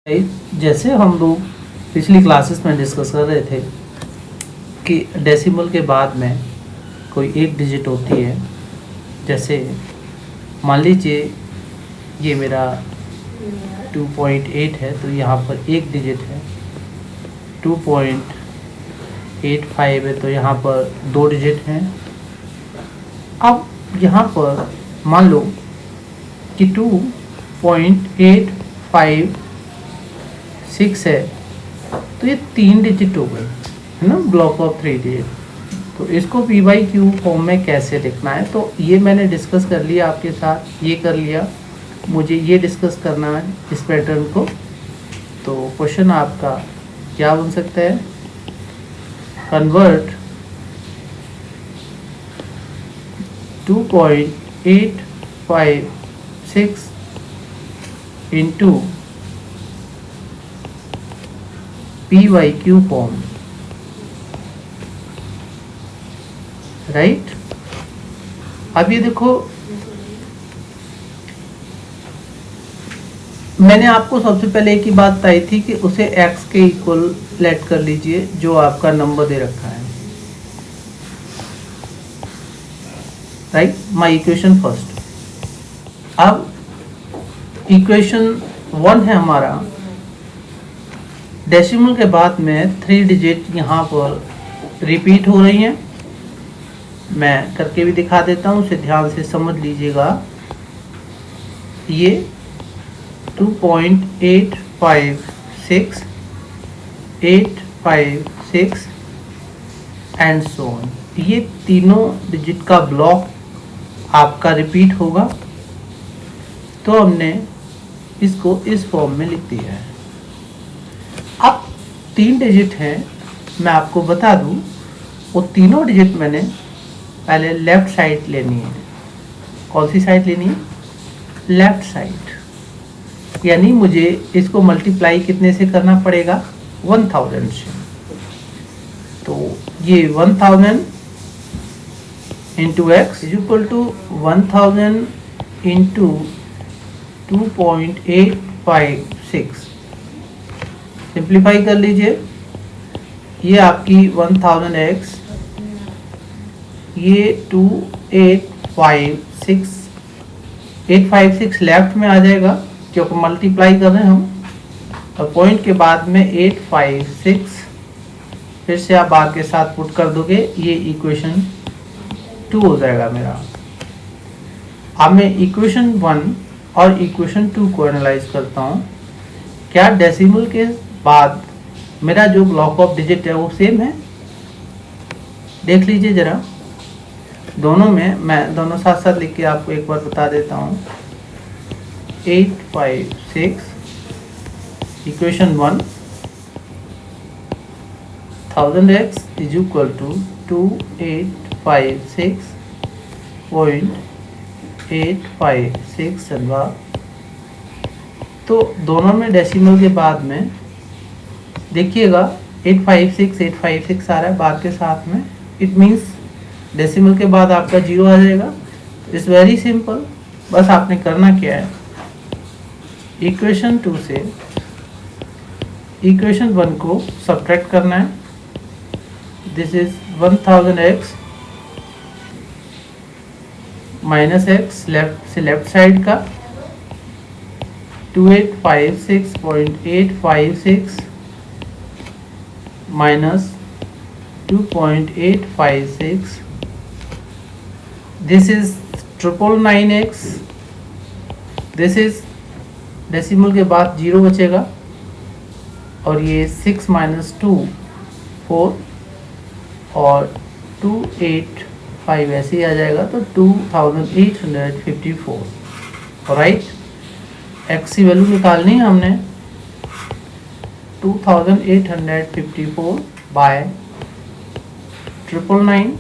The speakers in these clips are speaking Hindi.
जैसे हम लोग पिछली क्लासेस में डिस्कस कर रहे थे कि डेसिमल के बाद में कोई एक डिजिट होती है। जैसे मान लीजिए ये मेरा 2.8 है, तो यहाँ पर एक डिजिट है। 2.85 है, तो यहाँ पर दो डिजिट हैं। अब यहाँ पर मान लो कि 2.856 है, तो ये तीन डिजिट हो गए, है ना, ब्लॉक ऑफ थ्री डिजिट। तो इसको पी बाई क्यू फॉर्म में कैसे लिखना है, तो ये मैंने डिस्कस कर लिया आपके साथ, ये कर लिया। मुझे ये डिस्कस करना है इस पैटर्न को। तो क्वेश्चन आपका क्या बन सकता है, convert 2.856 into P Y Q form, right. अब ये देखो, मैंने आपको सबसे पहले एक ही बात बताई थी कि उसे x के इक्वल लेट कर लीजिए जो आपका नंबर दे रखा है, राइट। My equation first. अब इक्वेशन 1 है हमारा, डेसिमल के बाद में थ्री डिजिट यहाँ पर रिपीट हो रही हैं। मैं करके भी दिखा देता हूँ, उसे ध्यान से समझ लीजिएगा। ये 2.856, 856 एंड सो ऑन, ये तीनों डिजिट का ब्लॉक आपका रिपीट होगा। तो हमने इसको इस फॉर्म में लिख दिया है। अब तीन डिजिट हैं, मैं आपको बता दूं, वो तीनों डिजिट मैंने पहले लेफ्ट साइड लेनी है। कौन सी साइड लेनी है, लेफ्ट साइड। यानी मुझे इसको मल्टीप्लाई कितने से करना पड़ेगा, 1000 से। तो ये 1000 into X is equal to 1000 into 2.856। Simplify कर लीजिए, ये आपकी 1000x, ये 856 लेफ्ट में आ जाएगा क्योंकि मल्टीप्लाई कर रहे हैं हम, और पॉइंट के बाद में 856 फिर से आप बार के साथ पुट कर दोगे, ये इक्वेशन 2 हो जाएगा मेरा। अब मैं इक्वेशन 1 और इक्वेशन 2 को एनालाइज करता हूँ। क्या डेसिमल के बाद मेरा जो ब्लॉक ऑफ डिजिट है वो सेम है, देख लीजिए जरा। दोनों में मैं दोनों साथ साथ लिख के आपको एक बार बता देता हूँ। 856 equation 1, 1000x is equal to 2856.856 चलवा। तो दोनों में डेसिमल के बाद में देखिएगा 856 आ रहा है बाद के साथ में, इट मीन्स डेसिमल के बाद आपका 0 आ जाएगा। इट्स वेरी सिंपल, बस आपने करना क्या है, इक्वेशन 2 से इक्वेशन 1 को सब्ट्रैक्ट करना है। This is 1000x minus x left से लेफ्ट साइड का, 2856.856 minus 2.856, this is 999x, this is decimal के बाद 0 बचेगा, और ये 6 माइनस 2 4 और 285 ऐसे ही आ जाएगा, तो 2854। राइट, एक्स की वैल्यू निकालनी है हमने, 2854 बाय 999।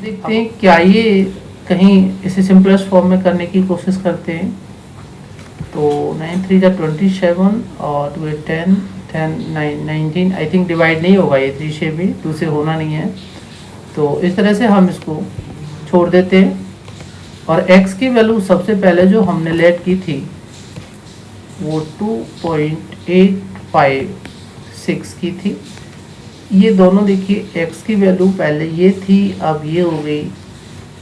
देखते हैं क्या ये कहीं इसे सिंपलेस्ट फॉर्म में करने की कोशिश करते हैं। तो 9 3 जा 27 और 2 8 10 10 9 19, आई थिंक डिवाइड नहीं होगा ये 3 से भी, 2 से होना नहीं है। तो इस तरह से हम इसको छोड़ देते हैं, और x की वैल्यू सबसे पहले जो हमने लेट की थी वो 2.856 की थी। ये दोनों देखिए x की वैल्यू पहले ये थी, अब ये हो गई।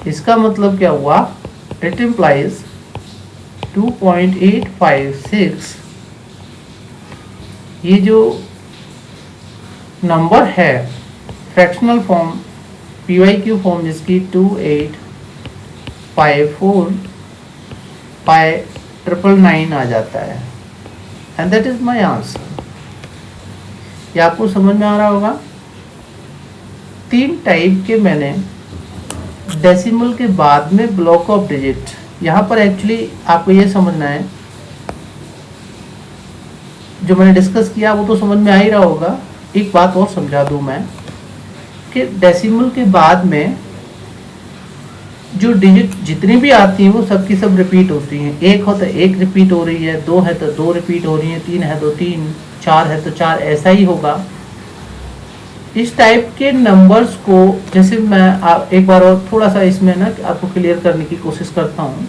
इसका मतलब क्या हुआ, इट इम्प्लाइज 2.856 ये जो नंबर है फ्रैक्शनल फॉर्म PYQ फॉर्म जिसकी 2854/999 आ जाता है, and that is my answer. ये आपको समझ में आ रहा होगा। 3 टाइप के मैंने डेसिमल के बाद में ब्लॉक ऑफ डिजिट, यहाँ पर एक्चुअली आपको ये समझना है, जो मैंने डिस्कस किया वो तो समझ में आ ही रहा होगा। एक बात और समझा दूं मैं कि डेसिमल के बाद में जो डिजिट जितनी भी आती हैं वो सब की सब रिपीट होती हैं। 1 हो तो 1 रिपीट हो रही है, 2 है तो 2 रिपीट हो रही है, 3 है तो 3, 4 है तो 4, ऐसा ही होगा। इस टाइप के नंबर्स को जैसे मैं एक बार और थोड़ा सा इसमें ना आपको क्लियर करने की कोशिश करता हूँ।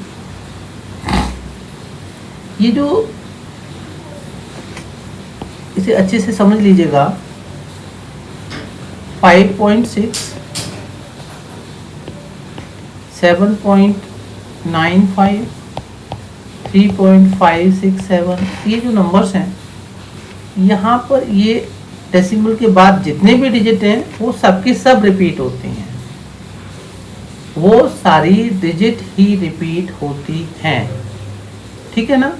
ये जो इसे अच्छे से समझ लीजिएगा, 5.6, 7.95, 3.567 ये जो नंबर्स हैं, यहाँ पर ये डेसिमल के बाद जितने भी डिजिट हैं वो सबकी सब रिपीट होती हैं, वो सारी डिजिट ही रिपीट होती हैं, ठीक है ना।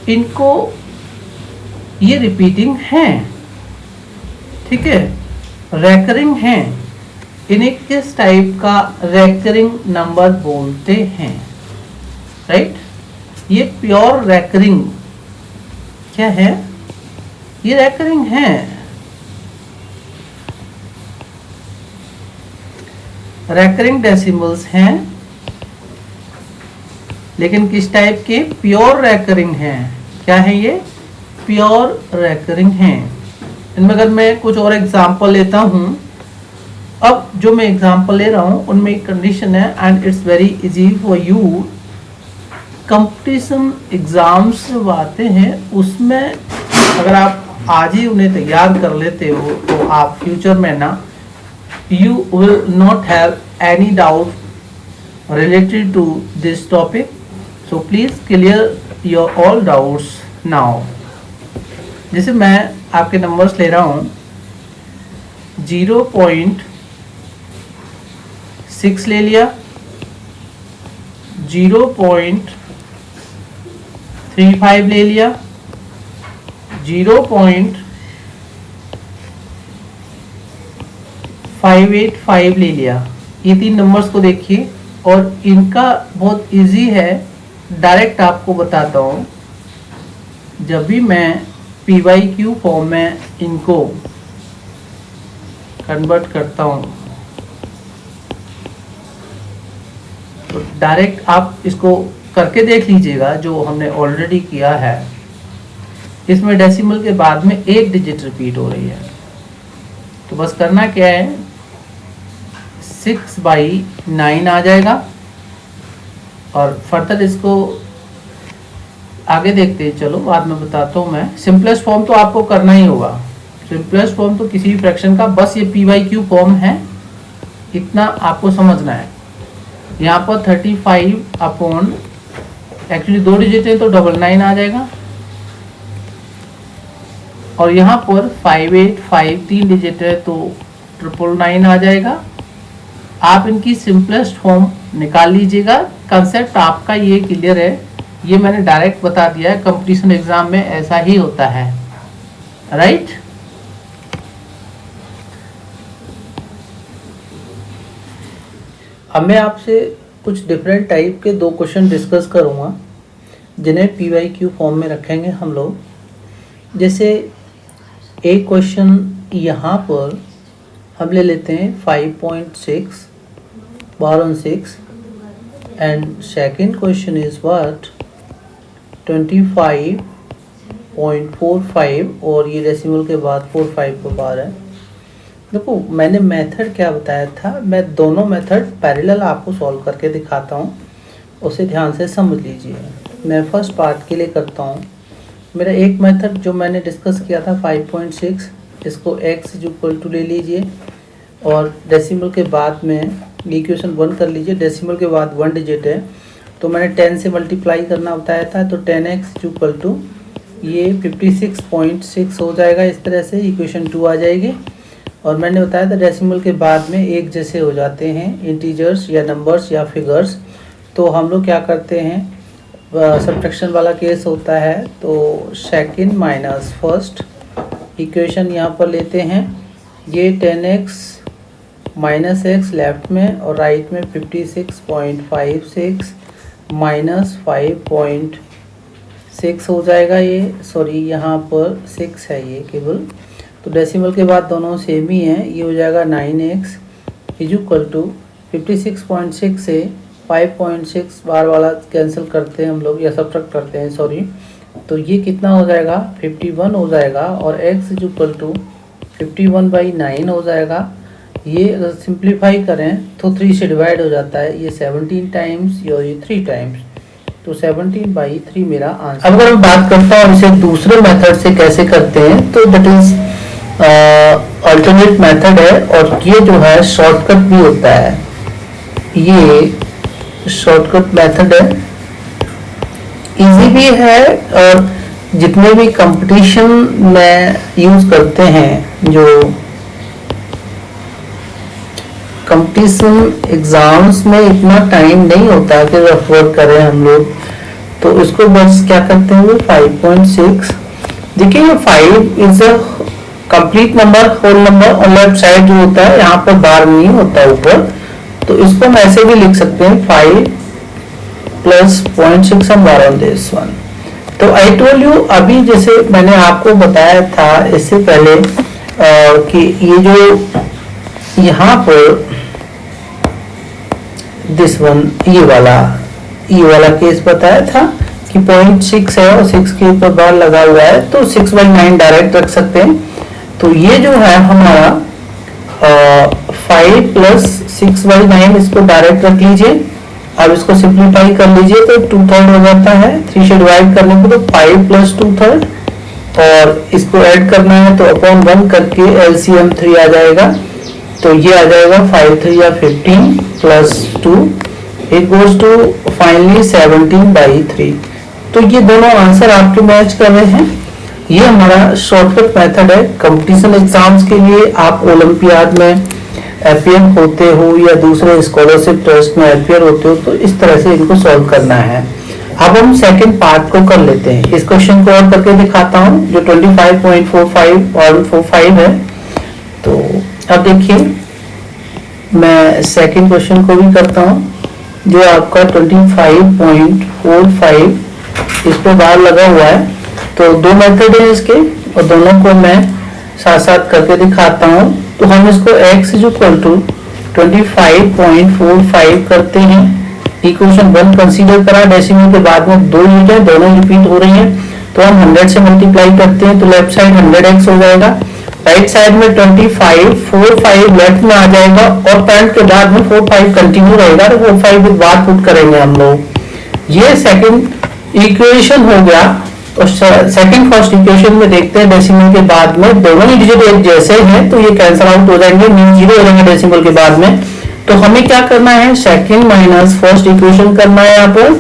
इनको ये रिपीटिंग हैं, ठीक है, रेकरिंग हैं। इन्हें किस टाइप का रेकरिंग नंबर बोलते हैं, राइट। ये प्योर रेकरिंग क्या है, ये रेकरिंग है। रेकरिंग डेसिमल्स हैं, लेकिन किस टाइप के, प्योर रेकरिंग हैं। क्या है ये, प्योर रेकरिंग हैं। इनमें अगर मैं कुछ और एग्जांपल लेता हूं, अब जो मैं एग्जांपल ले रहा हूं उनमें एक कंडीशन है, and it's very easy for you. Competition exams जब आते हैं उसमें अगर आप आज ही उन्हें तैयार कर लेते हो तो आप फ्यूचर में ना, you will not have any doubt related to this topic, so please clear your all doubts now। जैसे मैं आपके नंबर्स ले रहा हूँ, 0.6 ले लिया, 0.35 ले लिया, 0.585 ले लिया। ये 3 नंबर्स को देखिए, और इनका बहुत इजी है, डायरेक्ट आपको बताता हूँ। जब भी मैं PYQ फॉर्म में इनको कन्वर्ट करता हूँ तो डायरेक्ट आप इसको करके देख लीजिएगा, जो हमने ऑलरेडी किया है। इसमें डेसिमल के बाद में 1 डिजिट रिपीट हो रही है, तो बस करना क्या है, 6/9 आ जाएगा। और फर्दर इसको आगे देखते हैं, चलो बाद में बताता हूँ मैं। सिंपलेस्ट फॉर्म तो आपको करना ही होगा, सिंपलेस्ट फॉर्म तो किसी भी फ्रैक्शन का, बस ये PYQ फॉर्म है, इतना आपको समझना है। यहाँ पर 35 अपॉन, एक्चुअली 2 डिजिट है तो 999 आ जाएगा, और यहाँ पर 585 3 डिजिट है तो 999 आ जाएगा। आप इनकी सिंपलेस्ट फॉर्म निकाल लीजिएगा। कंसेप्ट आपका ये क्लियर है, ये मैंने डायरेक्ट बता दिया है, कंपटीशन एग्जाम में ऐसा ही होता है, राइट। अब मैं आपसे कुछ डिफरेंट टाइप के 2 क्वेश्चन डिस्कस करूँगा, जिन्हें PYQ फॉर्म में रखेंगे हम लोग। जैसे एक क्वेश्चन यहाँ पर हम ले लेते हैं 5.6 borrow 6, and second question is what 25.45, और ये डेसिमल के बाद 45 को बार है। देखो मैंने मेथड क्या बताया था, मैं दोनों मेथड पैरेलल आपको सॉल्व करके दिखाता हूँ, उसे ध्यान से समझ लीजिए। मैं फर्स्ट पार्ट के लिए करता हूँ मेरा एक मेथड जो मैंने डिस्कस किया था 5.6, इसको x इज इक्वल टू ले लीजिए और डेसिमल के बाद में इक्वेशन 1 कर लीजिए। डेसिमल के बाद 1 डिजिट है तो मैंने 10 से मल्टीप्लाई करना बताया था, तो 10x इज इक्वल टू ये 56.6 हो जाएगा। इस तरह से इक्वेशन 2 आ जाएगी। और मैंने बताया था डेसिमल के बाद में एक जैसे हो जाते हैं इंटीजर्स या नंबर्स या फिगर्स, तो हम लोग क्या करते हैं, सब्ट्रैक्शन वाला केस होता है तो सेकंड माइनस फर्स्ट इक्वेशन यहाँ पर लेते हैं। ये 10x माइनस एक्स लेफ्ट में और राइट में 56.56 माइनस 5.6 हो जाएगा। ये सॉरी यहाँ पर 6 है ये केवल, तो डेसिमल के बाद दोनों सेम ही हैं। ये हो जाएगा 9x इज इक्वल टू 56.6 से 5.6 बार वाला कैंसिल करते हैं हम लोग या सब्ट्रैक्ट करते हैं सॉरी, तो ये कितना हो जाएगा 51 हो जाएगा। और x इज इक्वल टू 51/9 हो जाएगा। ये अगर सिंप्लीफाई करें तो 3 से डिवाइड हो जाता है, ये 17 टाइम्स और ये 3 टाइम्स, तो 17/3 मेरा आंसर। अब अगर मैं बात करता हूँ इसे दूसरे मेथड से कैसे करते हैं, तो दैट इज अल्टरनेट मेथड है और ये जो है शॉर्टकट भी होता है। ये शॉर्टकट मेथड है, इजी भी है और जितने भी कंपटीशन में यूज करते हैं, जो कंपटीशन एग्जाम्स में इतना टाइम नहीं होता कि रेफर करें हम लोग, तो इसको बस क्या करते हैं 5.6। देखिए ये 5 is a complete number, whole number, और लेफ्ट साइड जो होता है यहाँ पर बार नहीं होता ऊपर, तो इसको हम ऐसे भी लिख सकते हैं 5 प्लस 0.6 हम बार ऑन दिस वन। तो आई टोल्ड यू, अभी जैसे मैंने आपको बताया था इससे पहले कि ये जो यहाँ पर दिस वन ये वाला केस बताया था कि 0.6 है और 6 के ऊपर बार लगा हुआ है, तो 6/9 डायरेक्ट रख सकते हैं। तो ये जो है हमारा 5 प्लस 6/9, इसको डायरेक्ट रख लीजिए। अब इसको सिंप्लीफाई कर लीजिए तो 2/3 हो जाता है, 3 से डिवाइड करने को तो 5 प्लस 2/3, और इसको ऐड करना है तो अपॉन 1 करके एलसीएम 3 आ जाएगा, तो ये आ जाएगा 5 3 या 15 प्लस 2 इक्वल्स टू फाइनली 17/3। तो ये दोनों आंसर आपके मैच कर रहे हैं। ये हमारा शॉर्टकट मेथड है कंपटीशन एग्जाम्स के लिए। आप ओलंपियाड में अपीयर होते हो या दूसरे स्कॉलरशिप ट्रस्ट में अपीयर होते हो, तो इस तरह से इनको सॉल्व करना है। अब हम सेकंड पार्ट को कर लेते हैं। इस क्वेश्चन को और करके दिखाता हूँ जो 25.45 और 45 है। तो अब देखिए मैं सेकंड क्वेश्चन को भी करता हूँ, जो आपका 25.45 इस पे बार लगा हुआ है। तो दो मेथड है इसके और दोनों को मैं साथ साथ करके दिखाता हूँ। तो हम इसको x इज इक्वल टू 25.45 करते हैं। इक्वेशन 1 कंसीडर करा, डेसिमल के बाद में 2 यूनिट है, दोनों रिपीट हो रही हैं, तो हम 100 से मल्टीप्लाई करते हैं तो लेफ्ट साइड 100x हो जाएगा, राइट साइड में 25 लेफ्ट में आ जाएगा और पॉइंट के बाद में 45 कंटिन्यू रहेगा, तो 45 के बाद पुट करेंगे हम लोग। ये सेकंड इक्वेशन हो गया। तो सेकंड फर्स्ट इक्वेशन में देखते हैं डेसिमल के बाद में दोनों ही डिजिट एक जैसे हैं, तो ये कैंसिल आउट हो जाएंगे, मीन 0 हो जाएंगे डेसिमल के बाद में। तो हमें क्या करना है, सेकंड माइनस फर्स्ट इक्वेशन करना है। यहाँ पर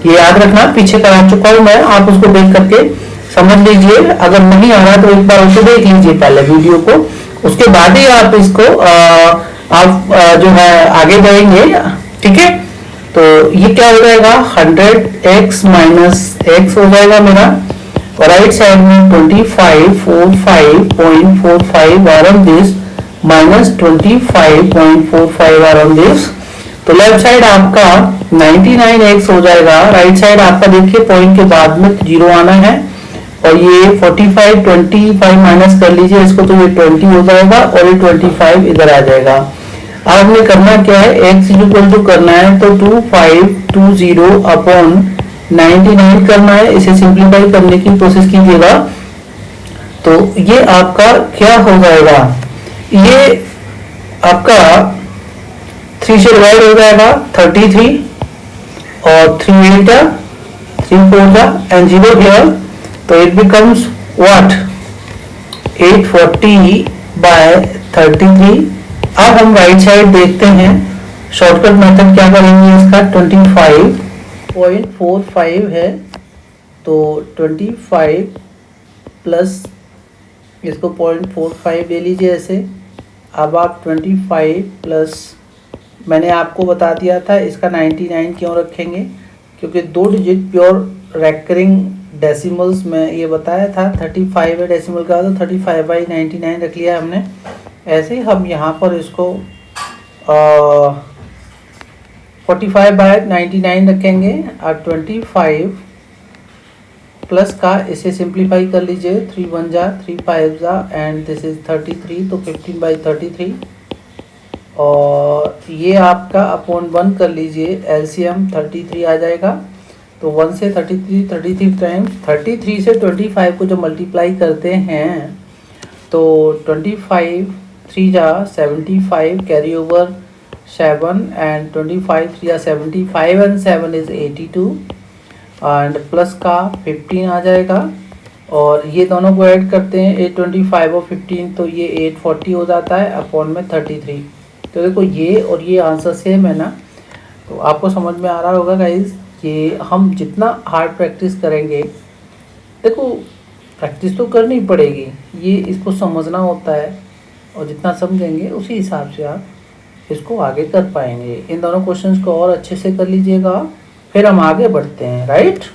ये याद रखना, पीछे करा चुका हूं मैं, आप उसको देख करके समझ लीजिए। अगर नहीं आ रहा तो एक बार उसको देख लीजिए पहले वीडियो को, उसके बाद ही आप इसको जो है आगे बढ़ेंगे, ठीक है। तो ये क्या हो जाएगा 100x माइनस x हो जाएगा मेरा, और राइट साइड में 25.45 are on this minus 25.45 are on this. तो लेफ्ट साइड आपका 99x हो जाएगा, राइट साइड आपका देखिए पॉइंट के बाद में 0 आना है, और ये 25 माइनस कर लीजिए इसको, तो ये 20 हो जाएगा और ये 25 इधर आ जाएगा। अब हमने करना क्या है, x इक्वल टू करना है तो 2520 अपॉन 99 करना है। इसे सिंप्लीफाई करने की कोशिश कीजिएगा, तो ये आपका क्या हो जाएगा, ये आपका 3 से डिवाइड हो जाएगा 33 और 3 8 3 4 एंड 0 हियर, तो इट बिकम्स व्हाट 840/33। अब हम राइट साइड देखते हैं, शॉर्टकट मेथड क्या करेंगे, इसका 25.45 है, तो 25 प्लस इसको 0.45 ले लीजिए ऐसे। अब आप 25 प्लस, मैंने आपको बता दिया था इसका 99 क्यों रखेंगे, क्योंकि 2 डिजिट प्योर रेकरिंग डेसिमल्स में ये बताया था 35 है डेसिमल का, तो 35/99 रख लिया हमने। ऐसे ही हम यहाँ पर इसको 45/99 रखेंगे। और 25 प्लस का इसे सिंप्लीफाई कर लीजिए, 3 1 जा 3 5 जा एंड दिस इज 33, तो 15/33। और ये आपका अपॉन 1 कर लीजिए, एलसीएम 33 आ जाएगा। तो 1 से 33 टाइम्स 33 से 25 को जब मल्टीप्लाई करते हैं तो 25 3 जा 75, कैरी ओवर 7 एंड 25 3 जा 75 एंड 7 इज 82 एंड प्लस का 15 आ जाएगा। और ये दोनों को ऐड करते हैं 825 और 15, तो ये 840 हो जाता है अपॉन में 33। तो देखो ये और ये आंसर सेम है ना, तो आपको समझ में आ रहा होगा गाइस। ये हम जितना हार्ड प्रैक्टिस करेंगे, देखो प्रैक्टिस तो करनी पड़ेगी, ये इसको समझना होता है, और जितना समझेंगे उसी हिसाब से आप इसको आगे कर पाएंगे। इन दोनों क्वेश्चंस को और अच्छे से कर लीजिएगा, फिर हम आगे बढ़ते हैं, राइट।